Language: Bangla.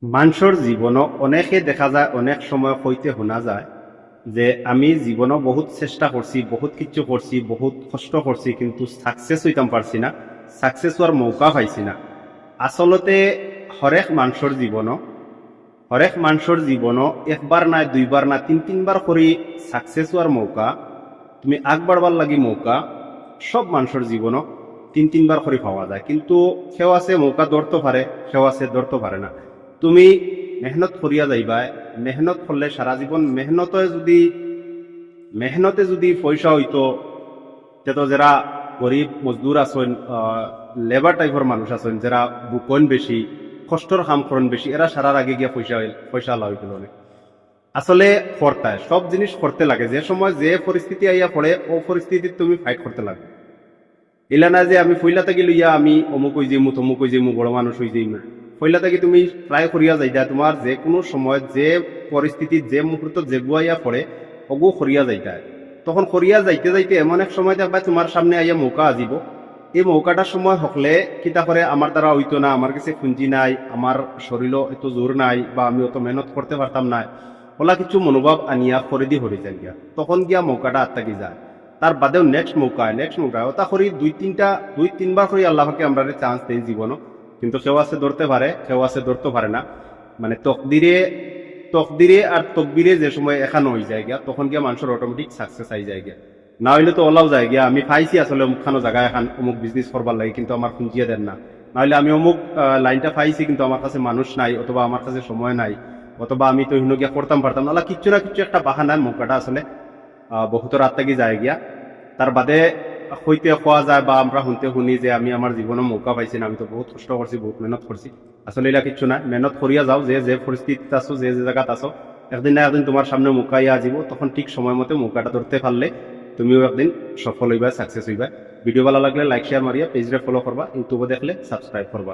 মানুষের জীবনও অনেকে দেখা যায়, অনেক সময় হইতে শোনা যায় যে আমি জীবনও বহুত চেষ্টা করছি, বহুত কিছু করছি, বহুত কষ্ট করছি, কিন্তু সাকসেস হইতাম পারছি না, সাকসেস হওয়ার মৌকা পাইছি না। আসলতে হরেক মানুষের জীবনও একবার না, দুইবার না, তিনবার করে সাকসেস হওয়ার মৌকা, তুমি আগবাড়বার লাগি মৌকা সব মানুষের জীবনও তিনবার করে পাওয়া যায়। কিন্তু কেউ আছে মৌকা ধরতে পারে, কেউ আছে ধরতে পারে না। তুমি মেহনত করিয়া যাইবা, মেহনত করলে সারা জীবন মেহনতে যদি পয়সা হইতো, তো যারা গরিব মজদুর আছেন, লেবার টাইপের মানুষ আছেন, যারা বুকন বেশি, কষ্টর কাম করেন বেশি, এরা সারার আগে গিয়া পয়সা আল্লাহ হইতে পারে। আসলে করতায় সব জিনিস করতে লাগে, যে সময় যে পরিস্থিতি আইয়া পড়ে ও পরিস্থিতি তুমি ফাইট করতে লাগে। এলা না যে আমি ফইলা থাকি লইয়া আমি অমুক হই যাইমু, তমুক হই যাইমু, বড় মানুষ হই যাইমু। ফইলা থাকি তুমি ট্রাই করিয়া যাইতা, তোমার যে কোনো সময় যে পরিস্থিতি যে মুহূর্ত যে গুয়াইয়া পড়ে অগু করিয়া যাইতা। তখন করিয়া যাইতে যাইতে এমন এক সময় দেখবা তোমার সামনে আইয়া মৌকা আজিব। এই মৌকাটার সময় হকলে কিতা করে আমার দ্বারা হইতো না, আমার কাছে পুঁজি নাই, আমার শরীরও এত জোর নাই, বা আমি অত মেহনত করতে পারতাম না, ওলা কিছু মনোভাব আনিয়া করে দি হরে যায় গিয়া, তখন গিয়া মৌকাটা আত্মাকি যায়। তার বাদেও নেক্সট মৌকা ওটা করি দুই তিনবার করে আল্লাহকে আমরা চান্স দেই জীবনও। কিন্তু কেউ আছে ধরতে পারে, কেউ আছে ধরতে পারে না। মানে তকদিরে আর তকবিরে যে সময় এখানে হয়ে যায় গিয়া, তখন গিয়া মানুষের অটোমেটিক সাকসেস আই যায় গিয়া। না হইলে তো ওলাও যায় গিয়া, আমি পাইছি আসলে অমুকখানো জায়গা এখন অমুক বিজনেস করবার লাগে, কিন্তু আমার পুঁজিয়ে দেন না। নাহলে আমি অমুক লাইনটা পাইছি, কিন্তু আমার কাছে মানুষ নাই, অথবা আমার কাছে সময় নাই, অথবা আমি তো হিনো গিয়া করতাম পারতাম না, কিচ্ছু না কিচ্ছু একটা বাহানার মৌকাটা আসলে বহুতর আত্মাকি যায় গিয়া। তার বাদে হইতে খোয়া যায় বা আমরা শুনি যে আমি আমার জীবনে মৌকা পাইছি না, আমি তো বহুত কষ্ট করছি, বহুত মেহনত করছি। আসলে এটা কিচ্ছু না, মেহনত করিয়া যাও, যে যে পরিস্থিতিতে আছো, যে যে জায়গাত আছো, একদিন না একদিন তোমার সামনে মৌকা ইয়া আসিব। তখন ঠিক সময় মতো মৌকাটা ধরতে পারলে তুমিও একদিন সফল হইবা, সাকসেস হইবা। ভিডিও ভালো লাগলে লাইক শেয়ার মারিয়া পেজরে ফলো করবা, ইউটিউবে দেখলে সাবস্ক্রাইব করবা।